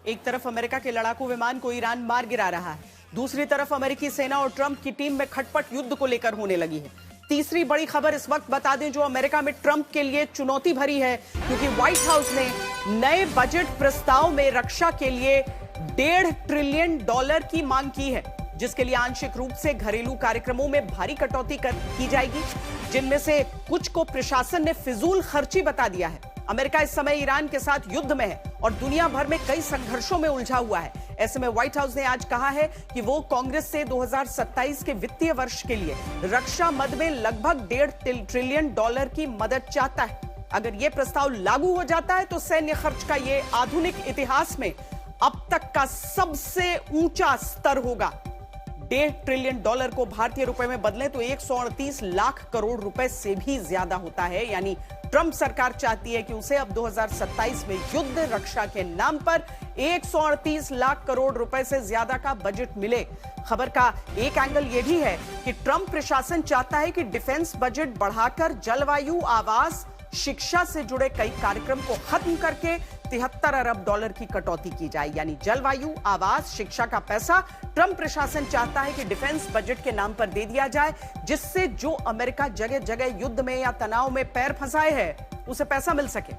एक तरफ अमेरिका के लड़ाकू विमान को ईरान मार गिरा रहा है, दूसरी तरफ अमेरिकी सेना और ट्रंप की टीम में खटपट युद्ध को लेकर होने लगी है। तीसरी बड़ी खबर इस वक्त बता दें जो अमेरिका में ट्रंप के लिए चुनौती भरी है, क्योंकि व्हाइट हाउस ने नए बजट प्रस्ताव में रक्षा के लिए $1.5 ट्रिलियन की मांग की है, जिसके लिए आंशिक रूप से घरेलू कार्यक्रमों में भारी कटौती की जाएगी, जिनमें से कुछ को प्रशासन ने फिजूल खर्ची बता दिया है। अमेरिका इस समय ईरान के साथ युद्ध में है और दुनिया भर में कई संघर्षों में उलझा हुआ है। ऐसे में व्हाइट हाउस ने आज कहा है कि वो कांग्रेस से 2027 के वित्तीय वर्ष के लिए रक्षा मद में लगभग $1.5 ट्रिलियन की मदद चाहता है। अगर यह प्रस्ताव लागू हो जाता है तो सैन्य खर्च का यह आधुनिक इतिहास में अब तक का सबसे ऊंचा स्तर होगा। $1.5 ट्रिलियन को भारतीय रुपए में बदलें तो 138 लाख करोड़ रुपए से भी ज्यादा होता है। यानी ट्रंप सरकार चाहती है कि उसे अब 2027 में युद्ध रक्षा के नाम पर 138 लाख करोड़ रुपए से ज्यादा का बजट मिले। खबर का एक एंगल यह भी है कि ट्रंप प्रशासन चाहता है कि डिफेंस बजट बढ़ाकर जलवायु, आवास, शिक्षा से जुड़े कई कार्यक्रम को खत्म करके $73 अरब की कटौती की जाए। यानी जलवायु, आवास, शिक्षा का पैसा ट्रंप प्रशासन चाहता है कि डिफेंस बजट के नाम पर दे दिया जाए, जिससे जो अमेरिका जगह जगह युद्ध में या तनाव में पैर फंसाए है उसे पैसा मिल सके।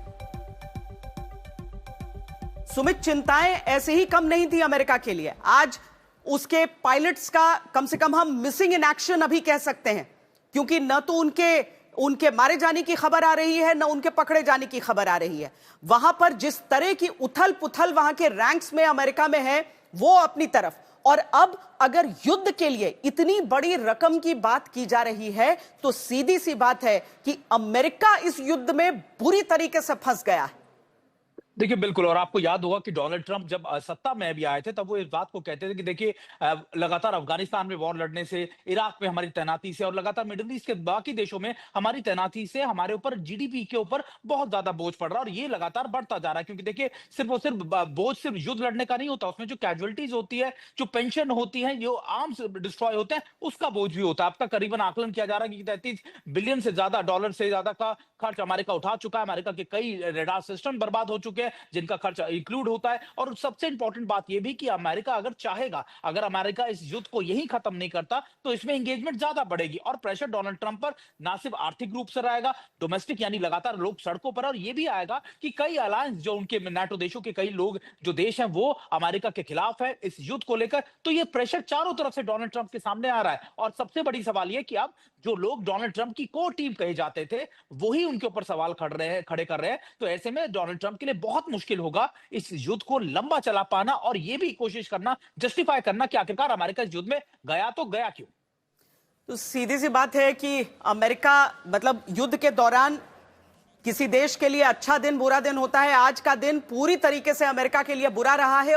सुमित, चिंताएं ऐसे ही कम नहीं थी अमेरिका के लिए। आज उसके पायलट्स का कम से कम हम मिसिंग इन एक्शन अभी कह सकते हैं, क्योंकि न तो उनके मारे जाने की खबर आ रही है, न उनके पकड़े जाने की खबर आ रही है। वहां पर जिस तरह की उथल पुथल वहां के रैंक्स में अमेरिका में है, वो अपनी तरफ। और अब अगर युद्ध के लिए इतनी बड़ी रकम की बात की जा रही है तो सीधी सी बात है कि अमेरिका इस युद्ध में बुरी तरीके से फंस गया है। देखिए बिल्कुल, और आपको याद होगा कि डोनाल्ड ट्रंप जब सत्ता में भी आए थे तब वो इस बात को कहते थे कि देखिए लगातार अफगानिस्तान में वॉर लड़ने से, इराक में हमारी तैनाती से और लगातार मिडिल ईस्ट के बाकी देशों में हमारी तैनाती से हमारे ऊपर जीडीपी के ऊपर बहुत ज्यादा बोझ पड़ रहा है और ये लगातार बढ़ता जा रहा है। क्योंकि देखिए सिर्फ और सिर्फ बोझ सिर्फ युद्ध लड़ने का नहीं होता, उसमें जो कैजुअलिटीज होती है, जो पेंशन होती है, जो आर्म्स डिस्ट्रॉय होते हैं, उसका बोझ भी होता है। आपका करीबन आकलन किया जा रहा है कि $33 बिलियन से ज्यादा डॉलर से ज्यादा का खर्च अमेरिका उठा चुका है। अमेरिका के कई रेडार सिस्टम बर्बाद हो चुके हैं जिनका खर्चा इंक्लूड होता है। और सबसे इंपॉर्टेंट बात यह भी कि अमेरिका अगर चाहेगा, अगर अमेरिका इस युद्ध को यही खत्म नहीं करता तो इसमें एंगेजमेंट ज्यादा बढ़ेगी और प्रेशर डोनाल्ड ट्रंप पर ना सिर्फ आर्थिक रूप से रहेगा, डोमेस्टिक यानी लगातार लोग सड़कों पर, और यह भी आएगा कि कई अलायंस जो उनके नाटो देशों के कई लोग जो देश हैं वो अमेरिका के खिलाफ है इस युद्ध को लेकर। तो यह प्रेशर चारों तरफ से डोनाल्ड ट्रंप के सामने आ रहा है। और सबसे बड़ी सवाल यह कि अब जो लोग डोनाल्ड ट्रंप की कोर टीम कहे जाते थे वही उनके ऊपर सवाल खड़े कर रहे हैं। तो ऐसे में डोनाल्ड ट्रंप के लिए बहुत मुश्किल होगा इस युद्ध को लंबा चला पाना और यह भी कोशिश करना, जस्टिफाई करना कि आखिरकार अमेरिका इस युद्ध में गया तो गया क्यों। तो सीधी सी बात है कि अमेरिका मतलब युद्ध के दौरान किसी देश के लिए अच्छा दिन बुरा दिन होता है। आज का दिन पूरी तरीके से अमेरिका के लिए बुरा रहा है।